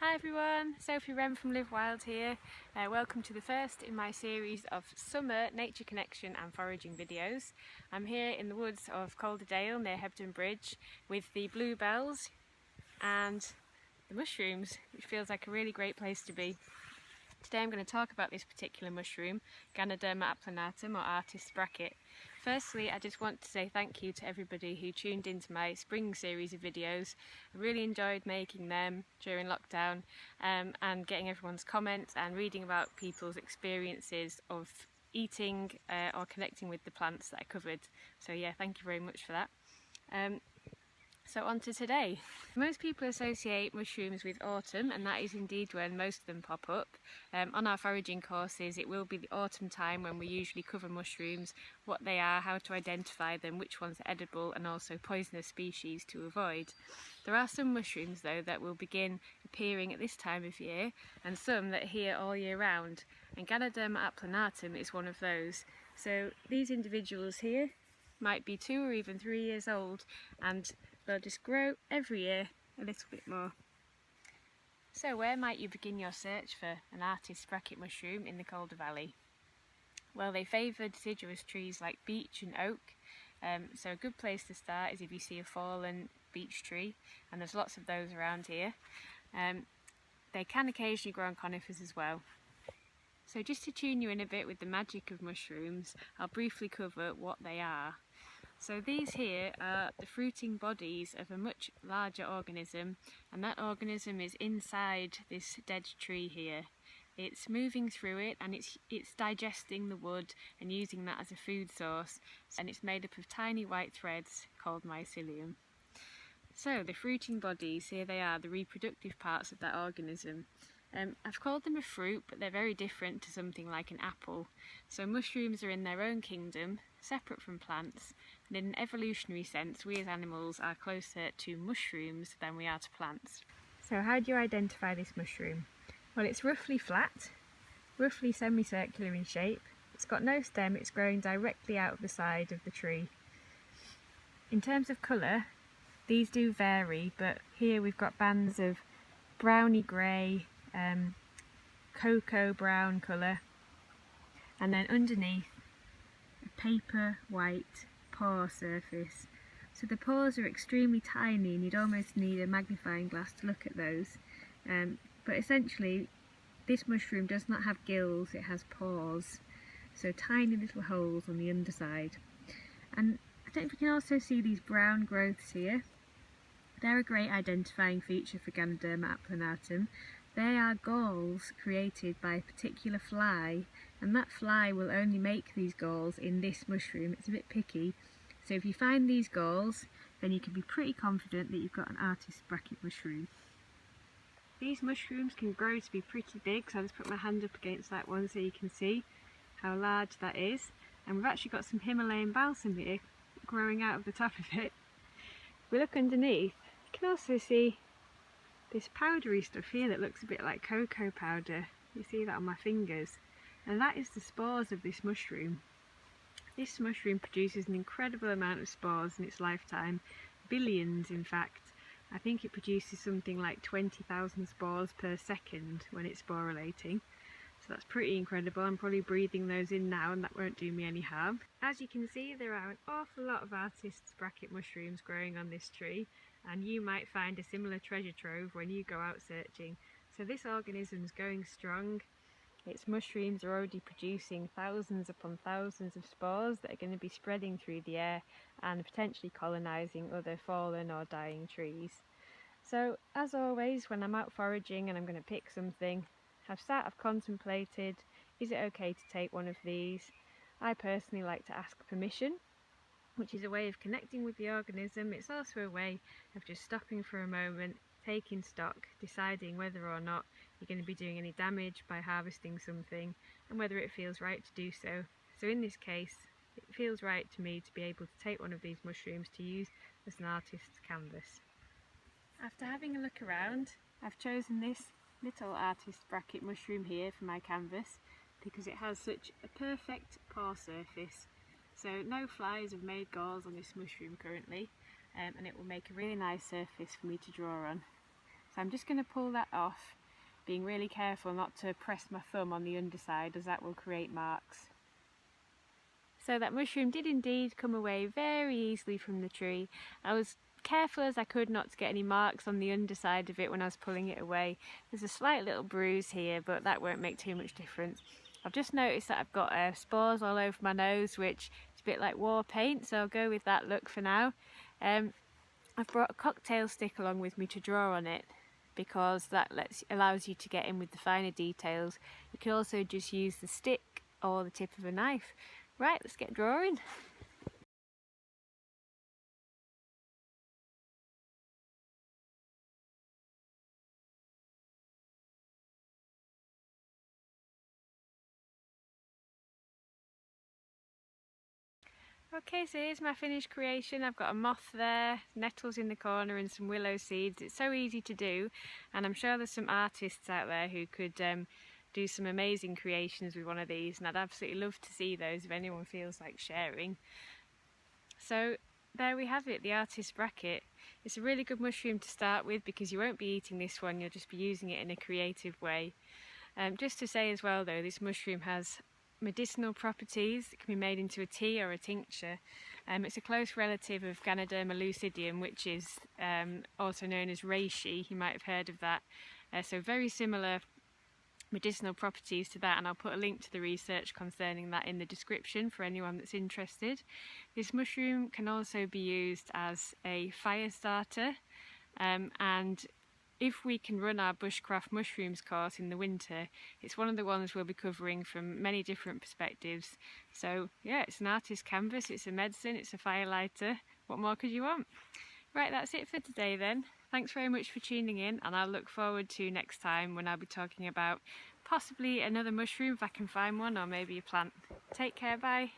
Hi everyone, Sophie Wren from Live Wild here. Welcome to the first in my series of summer nature connection and foraging videos. I'm here in the woods of Calderdale near Hebden Bridge with the bluebells and the mushrooms, which feels like a really great place to be. Today I'm going to talk about this particular mushroom, Ganoderma applanatum, or artist's bracket. Firstly, I just want to say thank you to everybody who tuned into my spring series of videos. I really enjoyed making them during lockdown and getting everyone's comments and reading about people's experiences of eating or connecting with the plants that I covered. So yeah, thank you very much for that. So on to today. Most people associate mushrooms with autumn, and that is indeed when most of them pop up. On our foraging courses it will be the autumn time when we usually cover mushrooms, what they are, how to identify them, which ones are edible, and also poisonous species to avoid. There are some mushrooms though that will begin appearing at this time of year, and some that are here all year round, and Ganoderma applanatum is one of those. So these individuals here might be 2 or even 3 years old, and they'll just grow every year a little bit more. So where might you begin your search for an artist's bracket mushroom in the Calder Valley? Well, they favour deciduous trees like beech and oak, so a good place to start is if you see a fallen beech tree, and there's lots of those around here. They can occasionally grow on conifers as well. So just to tune you in a bit with the magic of mushrooms, I'll briefly cover what they are. So these here are the fruiting bodies of a much larger organism, and that organism is inside this dead tree here. It's moving through it, and it's digesting the wood and using that as a food source, and it's made up of tiny white threads called mycelium. So the fruiting bodies, here they are, the reproductive parts of that organism. I've called them a fruit, but they're very different to something like an apple. So mushrooms are in their own kingdom, separate from plants, and in an evolutionary sense we as animals are closer to mushrooms than we are to plants. So how do you identify this mushroom? Well, it's roughly flat, roughly semicircular in shape. It's got no stem, it's growing directly out of the side of the tree. In terms of colour, these do vary, but here we've got bands of browny grey, cocoa brown colour, and then underneath a paper white pore surface. So the pores are extremely tiny and you'd almost need a magnifying glass to look at those. But essentially this mushroom does not have gills, it has pores, so tiny little holes on the underside. And I don't know if you can also see these brown growths here. They're a great identifying feature for Ganoderma applanatum. They are galls created by a particular fly, and that fly will only make these galls in this mushroom. It's a bit picky, so if you find these galls then you can be pretty confident that you've got an artist's bracket mushroom. These mushrooms can grow to be pretty big, so I'll just put my hand up against that one so you can see how large that is. And we've actually got some Himalayan balsam here growing out of the top of it. If we look underneath, you can also see this powdery stuff here that looks a bit like cocoa powder. You see that on my fingers, and that is the spores of this mushroom. This mushroom produces an incredible amount of spores in its lifetime, billions in fact. I think it produces something like 20,000 spores per second when it's sporulating, so that's pretty incredible. I'm probably breathing those in now and that won't do me any harm. As you can see, there are an awful lot of artist's bracket mushrooms growing on this tree, and you might find a similar treasure trove when you go out searching. So this organism's going strong. Its mushrooms are already producing thousands upon thousands of spores that are going to be spreading through the air and potentially colonising other fallen or dying trees. So as always, when I'm out foraging and I'm going to pick something, I've contemplated, is it okay to take one of these? I personally like to ask permission, which is a way of connecting with the organism. It's also a way of just stopping for a moment, taking stock, deciding whether or not you're going to be doing any damage by harvesting something, and whether it feels right to do so. So in this case, it feels right to me to be able to take one of these mushrooms to use as an artist's canvas. After having a look around, I've chosen this little artist's bracket mushroom here for my canvas because it has such a perfect pore surface. So no flies have made galls on this mushroom currently, and it will make a really nice surface for me to draw on. So I'm just going to pull that off, being really careful not to press my thumb on the underside, as that will create marks. So that mushroom did indeed come away very easily from the tree. I was careful as I could not to get any marks on the underside of it when I was pulling it away. There's a slight little bruise here, but that won't make too much difference. I've just noticed that I've got spores all over my nose, which is a bit like war paint, so I'll go with that look for now. I've brought a cocktail stick along with me to draw on it, because that allows you to get in with the finer details. You can also just use the stick or the tip of a knife. Right, let's get drawing. Okay, so here's my finished creation. I've got a moth there, nettles in the corner and some willow seeds. It's so easy to do, and I'm sure there's some artists out there who could do some amazing creations with one of these, and I'd absolutely love to see those if anyone feels like sharing. So there we have it, the artist bracket. It's a really good mushroom to start with because you won't be eating this one, you'll just be using it in a creative way. Just to say as well though, this mushroom has medicinal properties. It can be made into a tea or a tincture. It's a close relative of Ganoderma lucidium, which is also known as reishi. You might have heard of that. So very similar medicinal properties to that, and I'll put a link to the research concerning that in the description for anyone that's interested. This mushroom can also be used as a fire starter, and if we can run our bushcraft mushrooms course in the winter, it's one of the ones we'll be covering from many different perspectives. So yeah, it's an artist canvas, it's a medicine, it's a firelighter. What more could you want? Right, that's it for today then. Thanks very much for tuning in, and I'll look forward to next time when I'll be talking about possibly another mushroom if I can find one, or maybe a plant. Take care, bye.